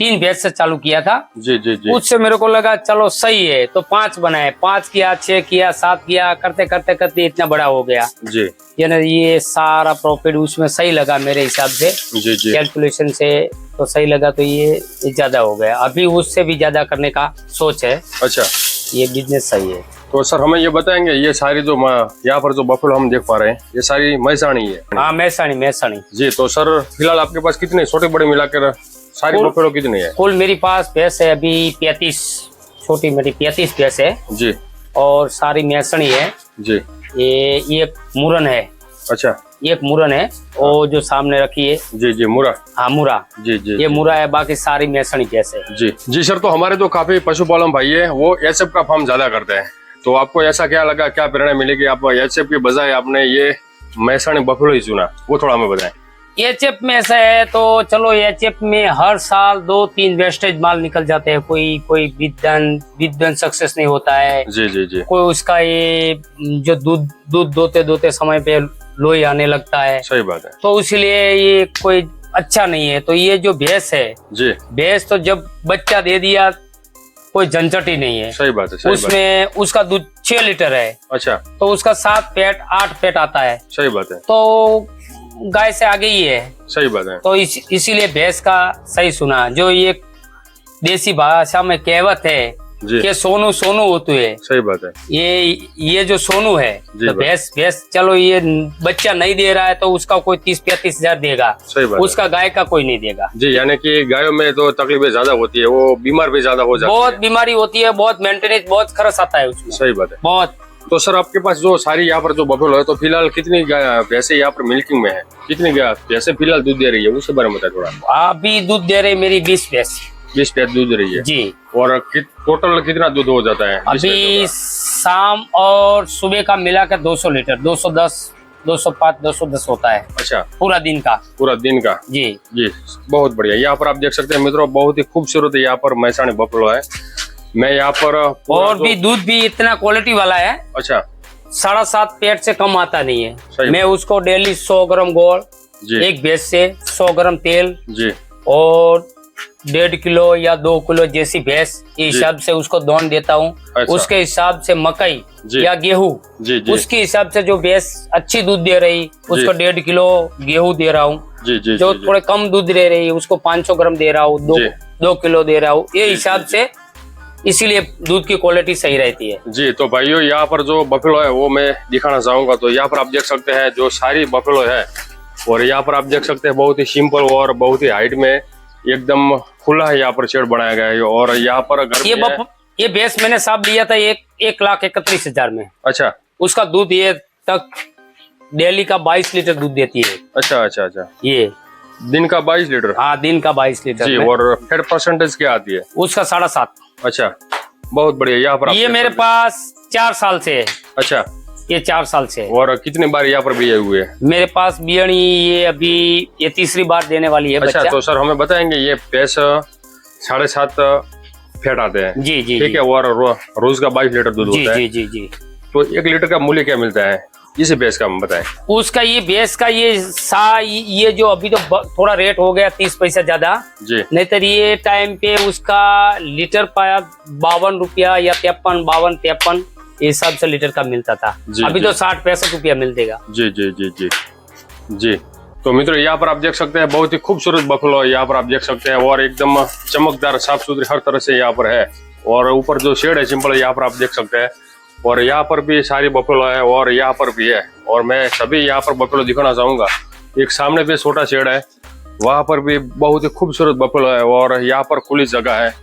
3 भैंस से चालू किया था। जी जी जी। उससे मेरे को लगा चलो सही है, तो 5 बनाए, 5 किया, 6 किया, 7 किया, करते करते करते इतना बड़ा हो गया जी। ये सारा प्रॉफिट उसमें सही लगा मेरे हिसाब से। जी जी। कैलकुलेशन से तो सही लगा, तो ये ज्यादा हो गया। अभी उससे भी ज्यादा करने का सोच है। अच्छा, ये बिजनेस सही है। तो सर हमें ये बताएंगे, ये सारी जो यहाँ पर जो बफेलो हम देख पा रहे हैं, ये सारी मैसाणी है? हाँ, मैसाणी। जी। तो सर फिलहाल आपके पास कितने छोटे बड़े मिलाकर सारी बफेलो कितनी है? कुल मेरे पास भैंस है अभी 35, छोटी मेरी 35 भैंस है जी। और सारी मैसाणी है जी। ये एक मुरन है। अच्छा, एक मुरन है वो जो सामने रखी है। जी जी, मुरा। हाँ, मुरा। जी जी। ये मुरा है, बाकी सारी मैसाणी भैंस है। जी जी सर, तो हमारे जो काफी पशुपालन भाई है वो एचएफ का फार्म ज्यादा करते हैं, तो आपको ऐसा क्या लगा, क्या प्रेरणा मिली कि आप एचएफ के बजाय आपने ये मैसाणी बफेलो ही चुना? वो थोड़ा हमें बताएं। एचएफ में ऐसा है तो चलो, एचएफ में हर साल 2-3 वेस्टेज माल निकल जाते हैं। कोई विदन सक्सेस नहीं होता है। जी जी जी। कोई उसका ये जो दूध दोते समय पे लोई आने लगता है। सही बात है। तो इसलिए ये कोई अच्छा नहीं है। तो ये जो भैंस है जी, भैंस तो जब बच्चा दे दिया कोई झंझट ही नहीं है। सही बात है। उसमें उसका दूध 6 लीटर है। अच्छा, तो उसका 7 पेट 8 पेट आता है। सही बात है। तो गाय से आगे ही है। सही बात है। तो इसीलिए भैंस का सही सुना। जो ये देसी भाषा में कहावत है कि सोनू सोनू होती है। सही बात है। ये जो सोनू है, तो भैंस चलो ये बच्चा नहीं दे रहा है तो उसका कोई 30-35 हजार देगा। सही बात। उसका गाय का कोई नहीं देगा। जी, यानी कि गायों में तो तकलीफें ज्यादा होती है, वो बीमार भी ज्यादा हो जाती है। बहुत बीमारी होती है, बहुत मेंटेनेंस, बहुत खर्च आता है उसमें। सही बात है। बहुत। तो सर आपके पास जो सारी यहाँ पर जो बफेलो है, तो फिलहाल कितनी भैंसे यहाँ पर मिल्किंग में है? कितनी भैंसे फिलहाल दूध दे रही है, उसके बारे में बताए थोड़ा। अभी दूध दे रहे मेरी 20 भैंस। 20 भैंस दूध दे रही है जी। और टोटल कितना दूध हो जाता है अभी? शाम और सुबह का मिलाकर 200 लीटर, 210, 205, 210 होता है। अच्छा, पूरा दिन का? पूरा दिन का। जी जी, बहुत बढ़िया। यहाँ पर आप देख सकते हैं मित्रों, बहुत ही खूबसूरत यहाँ पर मैसाणी बफेलो है। मैं यहाँ पर और भी दूध भी इतना क्वालिटी वाला है। अच्छा, 7.5 पेट से कम आता नहीं है। मैं उसको डेली 100 ग्राम गोल, एक भैंस से 100 ग्राम तेल जी, और 1.5 किलो या 2 किलो जैसी भैंस हिसाब से उसको दोन देता हूँ। अच्छा। उसके हिसाब से मकई या गेहूँ, उसके हिसाब से जो भैंस अच्छी दूध दे रही उसको 1.5 किलो गेहूँ दे रहा हूँ। जो थोड़े कम दूध दे रही उसको 500 ग्राम दे रहा हूँ, 2 किलो दे रहा हूँ। ये हिसाब से, इसीलिए दूध की क्वालिटी सही रहती है। जी। तो भाइयों, यहाँ पर जो बफेलो है वो मैं दिखाना चाहूंगा। तो यहाँ पर आप देख सकते हैं जो सारी बफेलो है, और यहाँ पर आप देख सकते हैं बहुत ही सिंपल और बहुत ही हाइट में एकदम खुला है यहाँ पर शेड बनाया गया है। और यहाँ पर ये भैंस मैंने साहब लिया था 1,31,000 में। अच्छा। उसका दूध ये तक डेली का 22 लीटर दूध देती है। अच्छा अच्छा अच्छा। ये दिन का 22 लीटर? हाँ, दिन का 22 लीटर जी। और फैट परसेंटेज क्या आती है उसका? 7.5। अच्छा, बहुत बढ़िया। यहाँ पर ये मेरे पास 4 साल से है। अच्छा, ये 4 साल से है। और कितनी बार यहाँ पर बिये हुए हैं? मेरे पास बियणी ये अभी ये 3री बार देने वाली है। अच्छा, तो सर हमें बताएंगे, ये भैंस 7.5 फैट आते हैं? जी जी, ठीक है। और रोज का 22 लीटर दूध होता है? जी जी जी। तो 1 लीटर का मूल्य क्या मिलता है इसी भैंस का, हम बताएं? उसका ये भैंस का ये जो अभी तो थोड़ा रेट हो गया 30 पैसा ज्यादा जी, नहीं तो ये टाइम पे उसका लीटर पाया 52 रुपया या 53 हिसाब से लीटर का मिलता था। अभी तो 60-65 रुपया मिल देगा। जी जी जी जी जी। तो मित्रों, यहाँ पर आप देख सकते हैं बहुत ही खूबसूरत बफेलो यहाँ पर आप देख सकते हैं, और एकदम चमकदार साफ सुथरी हर तरह से यहाँ पर है। और ऊपर जो शेड है सिंपल, यहाँ पर आप देख सकते हैं। और यहाँ पर भी सारी बफेलो है और यहाँ पर भी है। और मैं सभी यहाँ पर बफेलो दिखाना चाहूंगा। एक सामने भी छोटा शेड है, वहां पर भी बहुत ही खूबसूरत बफेलो है। और यहाँ पर खुली जगह है,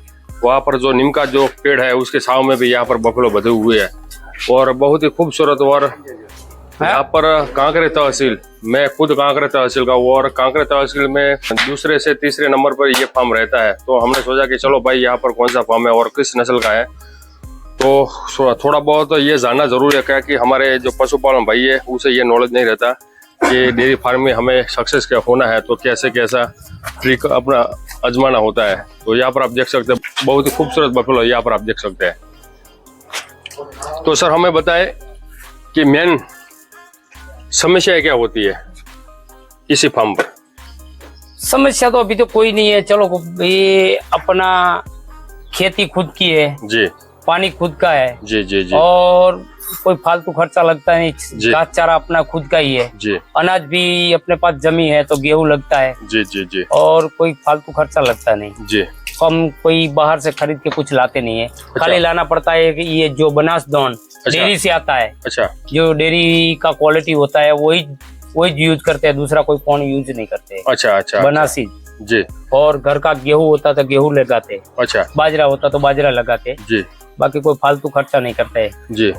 वहां पर जो नीम का जो पेड़ है उसके छांव में भी यहाँ पर बफेलो बंधे हुए है, और बहुत ही खूबसूरत। और यहाँ पर कांकरे तहसील, मैं खुद कांकरे तहसील का हूँ, और कांकरे तहसील में दूसरे से तीसरे नंबर पर ये फार्म रहता है। तो हमने सोचा कि चलो भाई यहाँ पर कौन सा फार्म है और किस नस्ल का है, तो थोड़ा बहुत ये जानना जरूरी है। क्या कि हमारे जो पशुपालन भाई है उसे ये नॉलेज नहीं रहता कि डेयरी फार्म में हमें सक्सेस क्या होना है, तो कैसे कैसा ट्रिक अपना आजमाना होता है। तो यहाँ पर आप देख सकते हैं बहुत ही खूबसूरत बफेलो यहाँ पर आप देख सकते हैं। तो सर हमें बताएं कि मेन समस्या क्या होती है इसी फार्म पर? समस्या तो अभी तो कोई नहीं है। चलो ये अपना खेती खुद की है जी, पानी खुद का है जी जी जी और कोई फालतू खर्चा लगता नहीं। जी। घास चारा अपना खुद का ही है, जी अनाज भी अपने पास जमी है तो गेहूं लगता है जी जी जी और कोई फालतू खर्चा लगता नहीं। जी। हम कोई बाहर से खरीद के कुछ लाते नहीं है, खाली लाना पड़ता है कि ये जो बनास दौन डेयरी से आता है, अच्छा, जो डेयरी का क्वालिटी होता है वही यूज करते हैं, दूसरा कोई कौन यूज नहीं करते। अच्छा अच्छा बनासी जी। और घर का गेहूं होता तो गेहूं लगाते, अच्छा बाजरा होता तो बाजरा लगाते, जी बाकी कोई फालतू खर्चा नहीं करते। जी।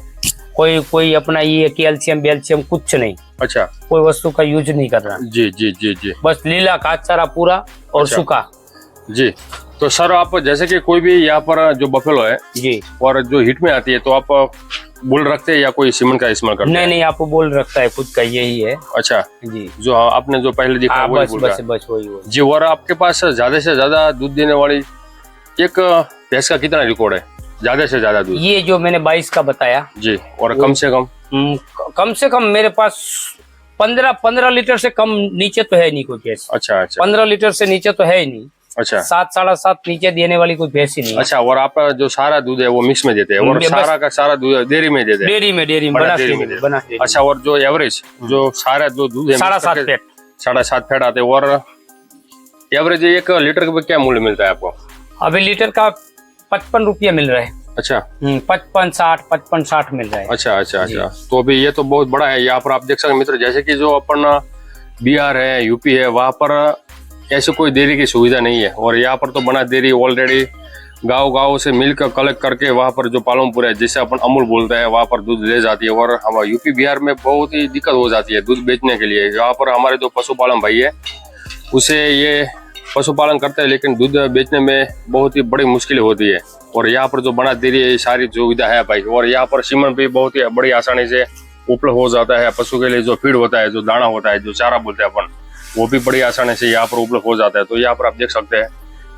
कोई अपना ये कैल्शियम बेल्शियम कुछ नहीं, अच्छा, कोई वस्तु का यूज नहीं करना। जी जी जी जी। बस लीला घास चारा पूरा और अच्छा। सूखा। जी। तो सर आप जैसे कि कोई भी यहाँ पर जो बफेलो है जी, और जो हीट में आती है तो आप बुल रखते हैं या कोई सीमेंट का इस्तेमाल करते हैं? नहीं आपको बोल रखता है खुद का यही है। अच्छा जी, जो आपने जो पहले दिखा हाँ, वही बस बुल बस का। बस वही जी। और आपके पास ज्यादा से ज्यादा दूध देने वाली एक भैंस का कितना रिकॉर्ड है? ज्यादा से ज्यादा दूध? ये जो मैंने 22 का बताया जी। और कम से कम मेरे पास 15 लीटर से कम नीचे तो है नहीं कोई भैंस। अच्छा अच्छा 15 लीटर से नीचे तो है ही नहीं। अच्छा 7 साढ़े 7 नीचे देने वाली कोई भैंस ही नहीं है। अच्छा। और आप जो सारा दूध है वो मिक्स में देते हैं और बस- सारा का सारा दूध डेयरी में देते हैं? डेयरी में बड़ा बनास डेयरी डेयरी में में, बनास डेयरी में। अच्छा। और जो एवरेज जो सारा जो दूध है 7.5 पेट। 7.5 फेट आते हैं। और एवरेज 1 लीटर का क्या मूल्य मिलता है आपको? अभी लीटर का 55 रुपया मिल रहा है। अच्छा 55-60 मिल रहा है। अच्छा अच्छा अच्छा। तो अभी ये तो बहुत बड़ा है। यहाँ पर आप देख सकते हैं मित्र, जैसे कि जो अपन बिहार है, यूपी है, वहाँ पर ऐसे कोई डेयरी की सुविधा नहीं है। और यहाँ पर तो बना डेयरी ऑलरेडी गांव से मिल्क कलेक्ट करके वहाँ पर जो पालमपुर है, जिसे अपन अमूल बोलते हैं, वहाँ पर दूध ले जाती है। और हम यूपी बिहार में बहुत ही दिक्कत हो जाती है दूध बेचने के लिए। यहाँ पर हमारे जो पशुपालन भाई है उसे ये पशुपालन करते हैं, लेकिन दूध बेचने में बहुत ही बड़ी मुश्किल होती है। और यहाँ पर जो बना डेयरी है, ये सारी सुविधा है भाई। और यहाँ पर सीमन भी बहुत ही बड़ी आसानी से उपलब्ध हो जाता है। पशु के लिए जो फीड होता है, जो दाना होता है, जो चारा बोलते हैं अपन, वो भी बड़ी आसानी से यहाँ पर उपलब्ध हो जाता है। तो यहाँ पर आप देख सकते हैं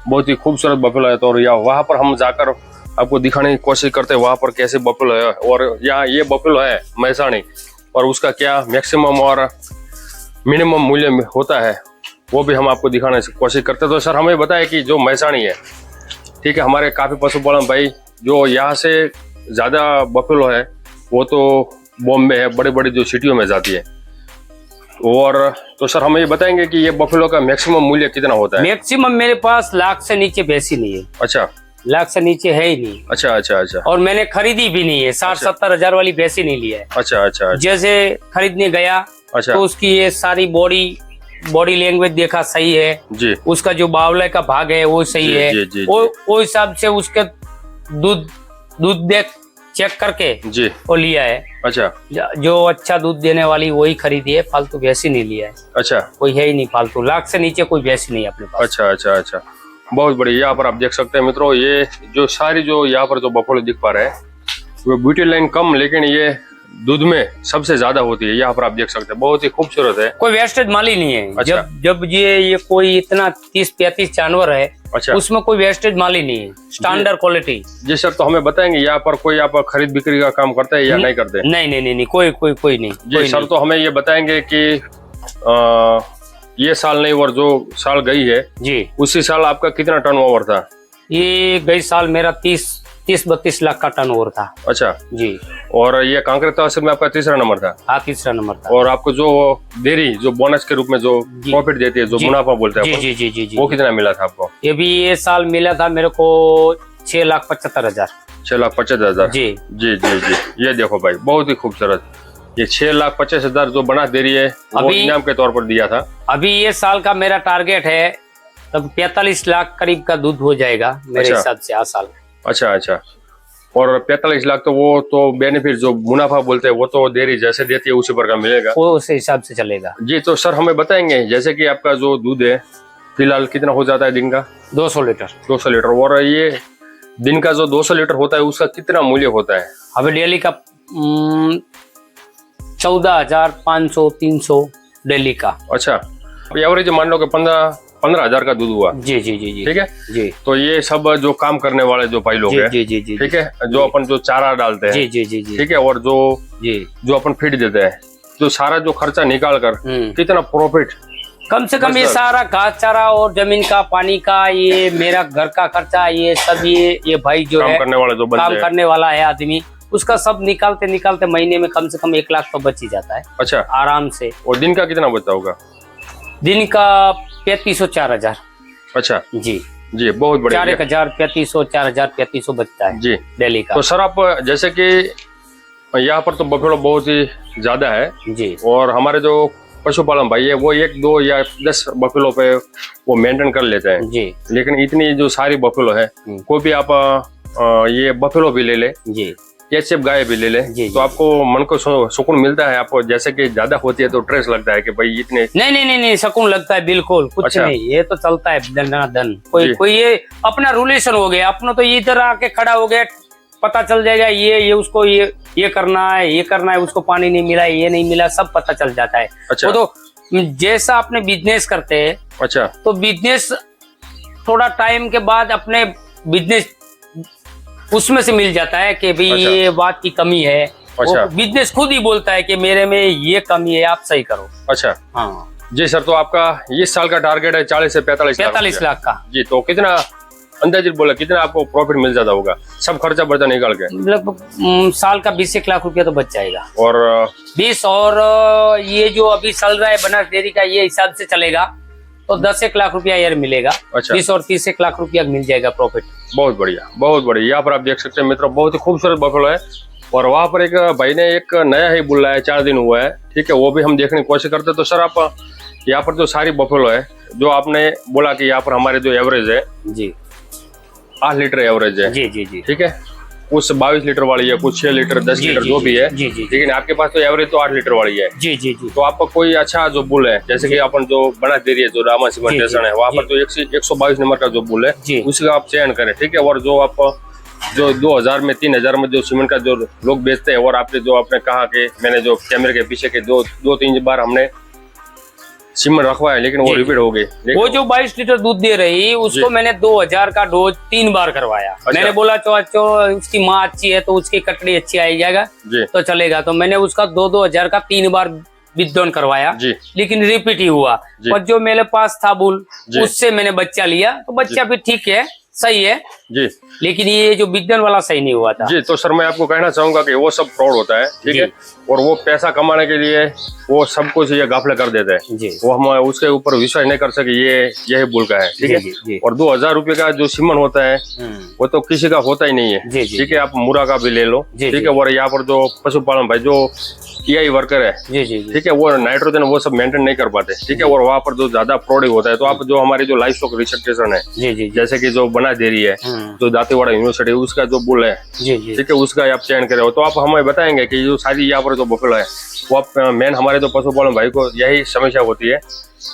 बहुत ही खूबसूरत बफेलो है। तो और यहाँ वहाँ पर हम जाकर आपको दिखाने की कोशिश करते हैं वहाँ पर कैसे बफेलो है। और यहाँ ये बफेलो है मैसाणी, और उसका क्या मैक्सिमम और मिनिमम मूल्य होता है वो भी हम आपको दिखाने की कोशिश करते हैं। तो सर हमें बताएं कि जो मैसाणी है, ठीक है, हमारे काफी पशुपालन भाई जो यहाँ से ज्यादा बफेलो है वो तो बॉम्बे है, बड़े बड़े जो सिटियों में जाती है। और तो सर हमें ये बताएंगे कि ये बफेलो का मैक्सिमम मूल्य कितना होता है? मैक्सिमम मेरे पास लाख से नीचे भैंस ही नहीं है। अच्छा लाख से नीचे है ही नहीं। अच्छा अच्छा अच्छा। और मैंने खरीदी भी नहीं है, 60-70 हजार वाली भैंस ही नहीं लिया है। अच्छा अच्छा अच्छा जैसे खरीदने गया अच्छा तो उसकी ये सारी बॉडी लैंग्वेज देखा सही है जी उसका, जो बावले का भाग है वो सही जी, है, जी, जी, वो हिसाब से उसके दूध देख चेक करके जी। वो लिया है। अच्छा जो अच्छा दूध देने वाली वही खरीदी है, फालतू भैंस ही नहीं लिया है। अच्छा कोई है ही नहीं फालतू, लाख से नीचे कोई भैंस नहीं है अपने पास। अच्छा अच्छा अच्छा। बहुत बढ़िया। यहाँ पर आप देख सकते हैं मित्रों, ये जो सारी जो यहाँ पर जो बफेलो दिख पा रहे हैं वो ब्यूटी लाइन कम, लेकिन ये दूध में सबसे ज्यादा होती है। यहाँ पर आप देख सकते हैं बहुत ही खूबसूरत है। कोई वेस्टेज माल ही नहीं है। अच्छा। जब ये कोई इतना 30-35 जानवर है, अच्छा उसमें कोई वेस्टेज माल ही नहीं है, स्टैंडर्ड क्वालिटी। जी सर, तो हमें बताएंगे यहाँ पर कोई आप खरीद बिक्री का काम करते हैं या नहीं करते? नहीं, कोई नहीं। जी सर, तो हमें ये बताएंगे कि ये साल नहीं और जो साल गई है जी, उसी साल आपका कितना टर्नओवर था? ये गई साल मेरा 30-32 लाख का टर्नओवर था। अच्छा जी। और ये कांकरेज तहसील में आपका तीसरा नंबर था? हाँ, तीसरा नंबर था। और आपको जो डेयरी जो बोनस के रूप में जो प्रॉफिट देती है, जो मुनाफा बोलते हैं जी, जी, जी, जी, वो कितना मिला था आपको? ये साल मिला था मेरे को 6,75,000। 6,75,000 जी जी जी जी। ये देखो भाई बहुत ही खूबसूरत, ये 6,25,000 जो बना दे रही है वो अभी इनाम के तौर पर दिया था। अभी ये साल का मेरा टारगेट है तब 45 लाख करीब का दूध हो जाएगा मेरे अच्छा। हिसाब से आ साल। अच्छा अच्छा। और 45 लाख तो वो तो बेनिफिट जो मुनाफा बोलते हैं वो तो डेयरी जैसे देती है उसी प्रकार मिलेगा, वो उस हिसाब से चलेगा। जी। तो सर हमें बताएंगे जैसे कि आपका जो दूध है फिलहाल कितना हो जाता है दिन का? 200 लीटर। 200 लीटर। और ये दिन का जो 200 लीटर होता है उसका कितना मूल्य होता है? अभी डेली का 14,500-300 डेली का। अच्छा, एवरेज मान लो कि 15,000 का दूध हुआ। जी जी जी जी। ठीक है जी तो ये सब जो काम करने वाले जो भाई लोग जी हैं, जी जी जी। ठीक है, जो अपन जो चारा डालते हैं, जी जी जी जी। ठीक है, और जो जी अपन फीड देते हैं, जो सारा जो खर्चा निकाल कर कितना प्रॉफिट कम से कम ये सारा घास चारा और जमीन का पानी का, ये मेरा घर का खर्चा, ये सब ये भाई जो काम है करने वाले जो बंदे काम हैं। करने वाला है आदमी, उसका सब निकालते निकालते महीने में कम से कम 1 लाख तो बच ही जाता है अच्छा, आराम से। और दिन का कितना बचता होगा? दिन का 3500 4000। अच्छा जी जी, बहुत बढ़िया 4000 3500 4000 3500 बचता है जी डेली का। तो सर आप जैसे कि यहाँ पर तो बफेलो बहुत ही ज्यादा है जी और हमारे जो पशुपालन भाई है वो 1 2 या 10 बफेलो पे वो मेंटेन कर लेते हैं जी लेकिन इतनी जो सारी बफेलो है कोई भी आप ये बफेलो भी ले ले, जी एचएफ गाय भी ले ले जी, तो आपको मन को सुकून मिलता है। आपको जैसे कि ज्यादा होती है तो स्ट्रेस लगता है कि भाई इतने नहीं सुकून लगता है बिल्कुल कुछ अच्छा। नहीं, ये तो चलता है धन कोई ये अपना रूलेशन हो गया अपना, तो इधर आके खड़ा हो गया पता चल जाएगा ये उसको ये करना है उसको पानी नहीं मिला ये नहीं मिला सब पता चल जाता है। अच्छा। वो तो जैसा अपने बिजनेस करते हैं अच्छा तो बिजनेस थोड़ा टाइम के बाद अपने बिजनेस उसमें से मिल जाता है कि भाई अच्छा। ये बात की कमी है। अच्छा। बिजनेस खुद ही बोलता है कि मेरे में ये कमी है आप सही करो। अच्छा हाँ जी सर, तो आपका इस साल का टारगेट है 40 से 45 लाख का जी, तो कितना अंदाजित बोला कितना आपको प्रॉफिट मिल जाता होगा सब खर्चा बर्चा निकाल के? लगभग साल का 20 लाख रुपया तो बच जाएगा। और 20 और ये जो अभी चल रहा है बनास डेयरी का ये हिसाब से चलेगा तो 10 लाख रुपया ईयर मिलेगा। अच्छा। 20 और 30 लाख रुपया मिल जाएगा प्रॉफिट। बहुत बढ़िया बहुत बढ़िया। यहाँ पर आप देख सकते हैं मित्रों बहुत ही खूबसूरत बफेलो है और वहाँ पर एक भाई ने एक नया ही बुला है 4 दिन हुआ है, ठीक है, वो भी हम देखने की कोशिश करते हैं। तो सर आप यहाँ पर जो सारी बफेलो है जो आपने बोला कि यहाँ पर हमारे जो एवरेज है जी 8 लीटर एवरेज है, जी जी जी ठीक है, कुछ 22 लीटर वाली है, कुछ 6 लीटर 10 जी, लीटर जी, जो भी है, जी, जी, जी। लेकिन आपके पास तो एवरेज तो 8 लीटर वाली है। जी जी जी तो आपका कोई अच्छा जो बुल है जैसे कि अपन जो बना दे रही है जो रामा सीमेंटेशन है वहाँ पर जो 122 नंबर का जो बुल जी। है उसका आप चयन करें, ठीक है। और जो आप जो 2000 में 3000 में जो सीमेंट का जो लोग बेचते हैं और आपने जो आपने कहा कि मैंने जो कैमरे के पीछे के 2-3 बार हमने सीमेंट रखवाया लेकिन वो जी, रिपीट हो गई। वो जो 22 लीटर दूध दे रही उसको मैंने 2000 का डोज 3 बार करवाया। अच्छा। मैंने बोला चो उसकी माँ अच्छी है तो उसकी कटड़ी अच्छी आई जाएगा जी तो चलेगा, तो मैंने उसका 2-2000 का 3 बार विद्रोन करवाया जी लेकिन रिपीट ही हुआ। जी। और जो मेरे पास था बुल जी। उससे मैंने बच्चा लिया तो बच्चा भी ठीक है सही है, जी लेकिन ये जो विद्रोन वाला सही नहीं हुआ था। जी। तो सर मैं आपको कहना चाहूंगा कि वो सब फ्रॉड होता है, ठीक जी। है, और वो पैसा कमाने के लिए वो सब कुछ ये गाफले कर देते हैं। जी वो हम उसके ऊपर विश्वास नहीं कर सके ये यही बुल का है, ठीक है। जी, जी। और 2000 रुपए का जो सीमन होता है वो तो किसी का होता ही नहीं है, जी, जी, ठीक है। आप मुरा का भी ले लो, जी, ठीक जी। है। और यहाँ पर जो पशुपालन भाई जो ईआई वर्कर है, जी जी जी ठीक है, वो नाइट्रोजन वो सब मेंटेन नहीं कर पाते, ठीक है। और वहाँ पर जो ज्यादा प्रोडक्ट होता है तो आप जो हमारी जो लाइफ स्टॉक रिसर्च स्टेशन है जी जी जैसे कि जो बना दे रही है जो दातेवाड़ा यूनिवर्सिटी उसका जो बुल है, जी जी ठीक है, उसका आप चयन करें तो आप हमें बताएंगे कि जो सारी यहाँ पर जो बफेलो है वो आप मेन हमारे जो पशुपालन भाई को यही समस्या होती है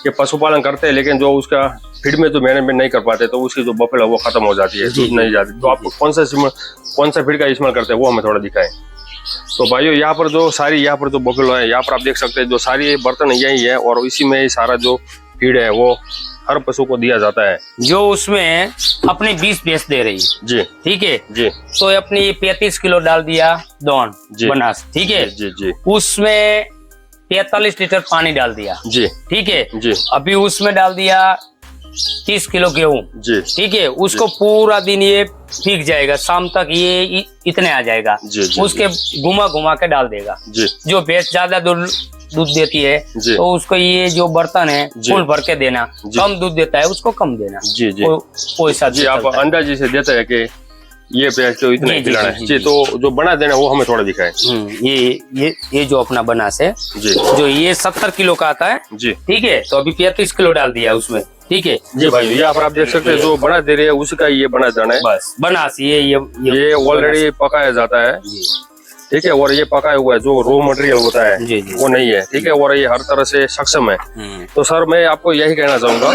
कि पशुपालन करते हैं लेकिन जो उसका फीड में जो मैनेजमेंट नहीं कर पाते तो उसकी जो बफेलो वो खत्म हो जाती है, जी, दूध नहीं जाती। तो आप कौन सा फीड का इस्तेमाल करते हैं वो हमें थोड़ा दिखाएं। तो भाइयों यहाँ पर जो सारी यहाँ पर जो बफेलो है यहाँ पर आप देख सकते हैं जो सारी बर्तन यही है और इसी में ही सारा जो फीड है वो हर पशु को दिया जाता है। जो उसमें अपनी 20 भैंस दे रही है, जी ठीक है, जी तो अपनी 35 किलो डाल दिया दौन जी। बनास, ठीक है, जी जी उसमें 43 लीटर पानी डाल दिया, जी ठीक है। जी अभी उसमें डाल दिया 30 किलो गेहूं, जी ठीक है, उसको पूरा दिन ये भीग जाएगा, शाम तक ये इतने आ जाएगा, जी, जी, उसके घुमा घुमा के डाल देगा। जी जो भैंस ज्यादा दूध देती है जी। तो उसको ये जो बर्तन है जी। फुल भर के देना, जी। कम दूध देता है उसको कम देना। जी जी वो हिसाब जी। से आप चलता है। अंदाजे से देते हैं कि ये भैंस को इतना जी, जी, खिलाना जी, है जी, जी, जी। तो जो बना देना वो हमें थोड़ा दिखाएं। ये जो अपना बनास है जी जो ये 70 किलो का आता है, जी ठीक है, तो अभी 35 किलो डाल दिया उसमें, ठीक है जी भाई। यहाँ पर आप देख सकते हैं जो बना दे रहे हैं उसका ये बना देना है। बस बनास ये ऑलरेडी पकाया जाता है, जी ठीक है, और ये पकाया हुआ है जो रॉ मटेरियल होता है जी, जी। वो नहीं है, ठीक है, और ये हर तरह से सक्षम है। तो सर मैं आपको यही कहना चाहूंगा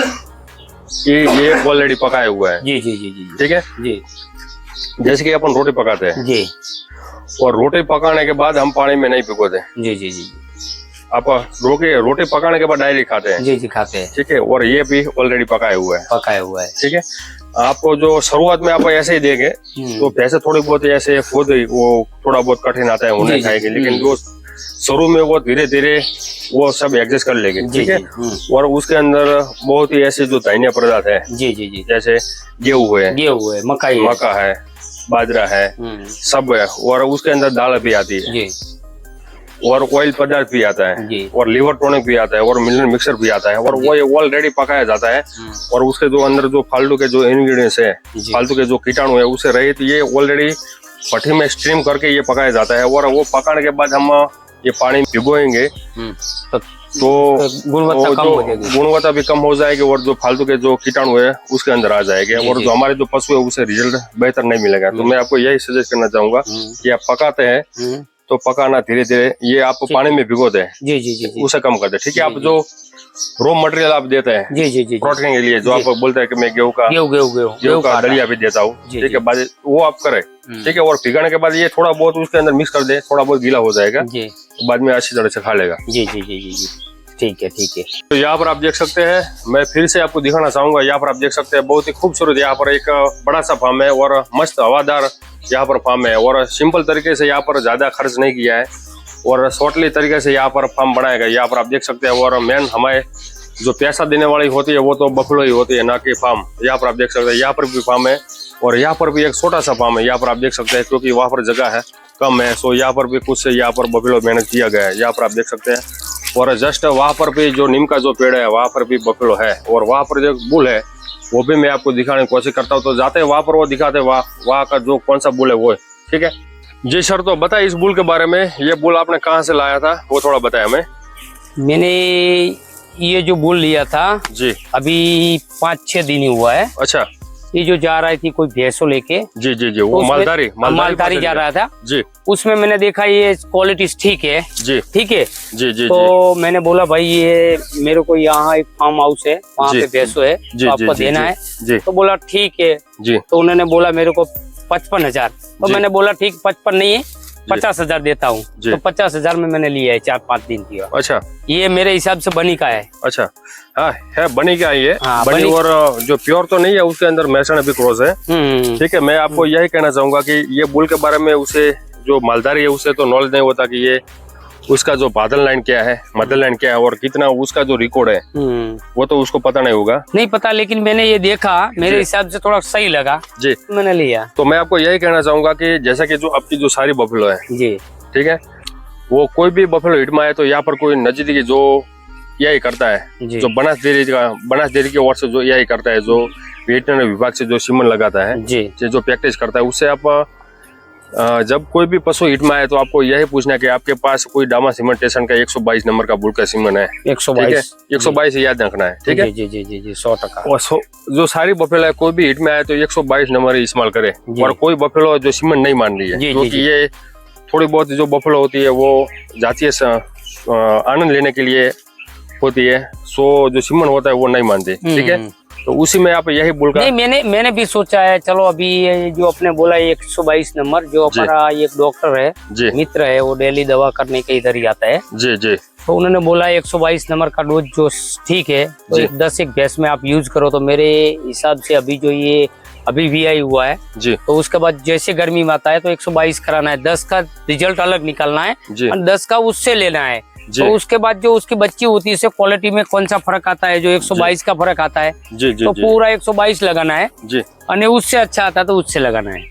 कि ये ऑलरेडी पकाया हुआ है, जी जी जी जी ठीक है। जी जैसे कि अपन रोटी पकाते हैं जी और रोटी पकाने के बाद हम पानी में नहीं भिगोते, जी जी जी आप रोटी पकाने के बाद डायरेक्ट खाते हैं, जी जी खाते हैं, ठीक है, और ये भी ऑलरेडी पकाया हुआ है, पकाया हुआ है। ठीक है। आपको जो शुरुआत में आप ऐसे ही देंगे तो पैसे थोड़ी बहुत ऐसे खुद ही वो थोड़ा बहुत कठिन आता है जी, उन्हें जी, खाएंगे, लेकिन जो शुरू में वो धीरे धीरे वो सब एडजस्ट कर लेंगे, ठीक है। और उसके अंदर बहुत ही ऐसे जो धान्य पदार्थ है, जी जी जी, जैसे गेहूं है, मक्का है, बाजरा है, सब है। और उसके अंदर दाल भी आती है जी, और ऑयल पदार्थ भी आता है जी, और लिवर टॉनिक भी आता है और मिनरल मिक्सर भी आता है। और वो ये ऑलरेडी पकाया जाता है और उसके जो अंदर जो फालतू के जो इंग्रेडिएंट्स है, फालतू के जो कीटाणु है, उसे रहित ये ऑलरेडी भट्टी में स्टीम करके ये पकाया जाता है। और वो पकाने के बाद हम ये पानी में भिगोएंगे तो गुणवत्ता भी कम हो जाएगी और जो फालतू के जो कीटाणु है उसके अंदर आ जाएंगे और जो हमारे जो पशु है उसे रिजल्ट बेहतर नहीं मिलेगा। तो मैं आपको यही सजेस्ट करना चाहूंगा कि आप पकाते हैं तो पकाना धीरे धीरे, ये आप पानी में भिगोते हैं जी जी जी, उसे कम करते हैं, ठीक है। आप जो रॉ मटेरियल आप देते हैं जी जी जी, प्रोटीन के लिए, जो आप बोलते हैं कि मैं गेहूं का दलिया भी देता हूँ, ठीक है, बाद वो आप करें, ठीक है। और भिगाने के बाद ये थोड़ा बहुत उसके अंदर मिक्स कर दे, थोड़ा बहुत गीला हो जाएगा, बाद में अच्छी तरह से खा लेगा। जी जी जी जी, ठीक है ठीक है। तो यहाँ पर आप देख सकते हैं, मैं फिर से आपको दिखाना चाहूंगा, यहाँ पर आप देख सकते हैं बहुत ही खूबसूरत यहाँ पर एक बड़ा सा फार्म है और मस्त हवादार यहाँ पर फार्म है। और सिंपल तरीके से यहाँ पर ज्यादा खर्च नहीं किया है और शॉर्टली तरीके से यहाँ पर फार्म बनाया गया, यहाँ पर आप देख सकते हैं। और मेन हमें जो पैसा देने वाली होती है वो तो बफलो ही होती है, ना कि फार्म। यहाँ पर आप देख सकते हैं, यहाँ पर भी फार्म है और यहाँ पर भी एक छोटा सा फार्म है, यहाँ पर आप देख सकते हैं, क्योंकि वहाँ पर जगह है कम है, सो यहाँ पर भी कुछ यहाँ पर बफलो मेहनत किया गया है, यहाँ पर आप देख सकते हैं। और जस्ट वहाँ पर भी जो नीम का जो पेड़ है वहाँ पर भी बफलो है और वहाँ पर जो बुल है वो भी मैं आपको दिखाने की कोशिश करता हूँ। तो जाते हैं वहाँ पर, वो दिखाते हैं वहाँ का जो कौन सा बुल है वो है, ठीक है जी सर। तो बताइए इस बुल के बारे में, ये बुल आपने कहाँ से लाया था वो थोड़ा बताया हमें। मैंने ये जो बुल लिया था जी, अभी 5-6 दिन ही हुआ है। अच्छा, ये जो जा रही थी कोई भैंसों लेके, जी जी जी, वो मालधारी जा रहा था जी, उसमें मैंने देखा ये क्वालिटी ठीक है जी, ठीक है जी जी। तो मैंने बोला भाई ये मेरे को यहाँ एक फार्म हाउस है, वहाँ पे भैंसों है तो आपको देना है जी। तो बोला ठीक है जी। तो उन्होंने बोला मेरे को 55,000, तो मैंने बोला ठीक 55 नहीं है 50,000 देता हूँ। तो 50,000 में मैंने लिया है 4-5 दिन की। अच्छा, ये मेरे हिसाब से बनी का है। अच्छा, हाँ है बनी का ये, बनी और जो प्योर तो नहीं है, उसके अंदर मैसण भी क्रॉस है, ठीक है। मैं आपको यही कहना चाहूंगा कि ये बुल के बारे में उसे जो मालधारी है उसे तो नॉलेज नहीं होता कि ये उसका जो बादल लाइन क्या है, मदर लाइन क्या है और कितना उसका जो रिकॉर्ड है वो तो उसको पता नहीं होगा, नहीं पता। लेकिन मैंने ये देखा, मेरे हिसाब से थोड़ा सही लगा जी, मैंने लिया। तो मैं आपको यही कहना चाहूंगा कि जैसा कि जो आपकी जो सारी बफलो है जी, ठीक है, वो कोई भी बफलो हिट में आए तो यहाँ पर कोई नजदीकी जो यही करता है, जो बनास डेयरी की ओर से जो यही करता है, जो वेटरनरी विभाग से जो सीमन लगाता है जी, जो प्रैक्टिस करता है, उससे आप जब कोई भी पशु हिट में आए तो आपको यही पूछना है कि आपके पास कोई डामा सीमेंटेशन का 122 नंबर का बुल का सीमन है, 122 याद रखना है, ठीक है जी जी जी जी, 100%। और जो सारी बफेलो है कोई भी हिट में आए तो 122 नंबर इस्तेमाल करे और कोई बफेलो जो सीमन नहीं मान ली है, क्योंकि ये थोड़ी बहुत जो बफेलो होती है वो जातीय आनंद लेने के लिए होती है, सो जो सीमन होता है वो नहीं मानते, ठीक है। तो उसी में आप यही बुल का नहीं, मैंने भी सोचा है, चलो अभी ये जो आपने बोला 122 नंबर, जो हमारा एक डॉक्टर है मित्र है, वो डेली दवा करने के इधर ही आता है जी जी, तो उन्होंने बोला 122 नंबर का डोज जो ठीक है तो 10 भैंस में आप यूज करो। तो मेरे हिसाब से अभी जो ये अभी VI हुआ है जी, तो उसके बाद जैसे गर्मी में आता है तो 122 कराना है, 10 का रिजल्ट अलग निकालना है और 10 का उससे लेना है। तो उसके बाद जो उसकी बच्ची होती है उससे क्वालिटी में कौन सा फर्क आता है, जो 122 का फर्क आता है जी, जी, तो पूरा 122 लगाना है जी, और उससे अच्छा आता है तो उससे लगाना है।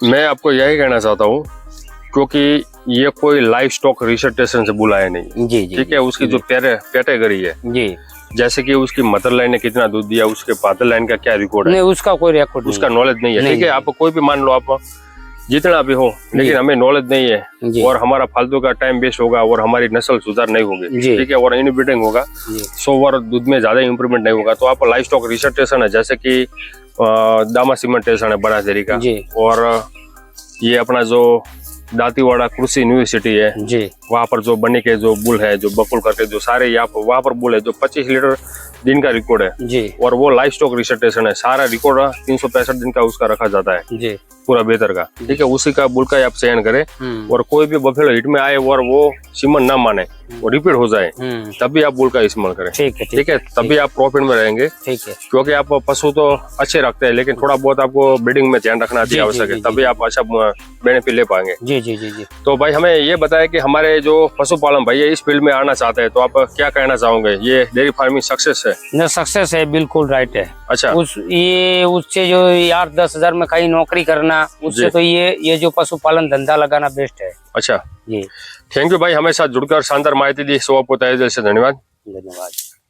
मैं आपको यही कहना चाहता हूँ, क्योंकि ये कोई लाइफ स्टॉक रिसर्च स्टेशन से बुलाया नहीं जी जी, ठीक है। उसकी जो कैटेगरी है जी, जैसे कि उसकी मदर लाइन ने कितना दूध दिया, उसके फादर लाइन का क्या रिकॉर्ड है, नहीं उसका कोई रिकॉर्ड, उसका नॉलेज नहीं है, ठीक है। आप कोई भी मान लो, आप जितना भी हो, लेकिन हमें नॉलेज नहीं है और हमारा फालतू का टाइम वेस्ट होगा और हमारी नस्ल सुधार नहीं होगी, ठीक है, और इनब्रीडिंग होगा, सो और दूध में ज्यादा इम्प्रूवमेंट नहीं होगा। तो आप लाइफ स्टॉक रिसर्च स्टेशन है, जैसे कि दामा सीमेंटेशन है बनास डेयरी का, और ये अपना जो दांतीवाड़ा कृषि यूनिवर्सिटी है जी, वहाँ पर जो बनी के जो बुल है, जो बकुल करके जो सारे यहाँ पर वहाँ पर बुल है, जो 25 लीटर दिन का रिकॉर्ड है जी, और वो लाइफ स्टॉक रिसर्च स्टेशन है, सारा रिकॉर्ड 365 दिन का उसका रखा जाता है जी। पूरा बेहतर का, ठीक है, उसी का बुल का ही आप चयन करें। और कोई भी बफेलो हिट में आए और वो सीमन ना माने, वो रिपीट हो जाए, तभी आप बुल का इस्तेमाल करें। ठीक है, तभी आप प्रॉफिट में रहेंगे। ठीक है, क्योंकि आप पशु तो अच्छे रखते हैं, लेकिन थोड़ा बहुत आपको ब्रीडिंग में ध्यान रखना भी आवश्यक है, तभी आप अच्छा बेनिफिट ले पाएंगे। जी जी जी जी। तो भाई हमें ये बताया कि हमारे जो पशुपालन भाई इस फील्ड में आना चाहते हैं, तो आप क्या कहना चाहोगे? ये डेयरी फार्मिंग सक्सेस है? न सक्सेस है, बिल्कुल राइट है। अच्छा, उससे जो 8-10 हजार में कहीं नौकरी करना, उससे तो ये जो पशुपालन धंधा लगाना बेस्ट है। अच्छा जी, थैंक यू भाई, हमारे साथ जुड़कर शानदार माहिती दी, सो आपको तहे दिल से धन्यवाद। धन्यवाद।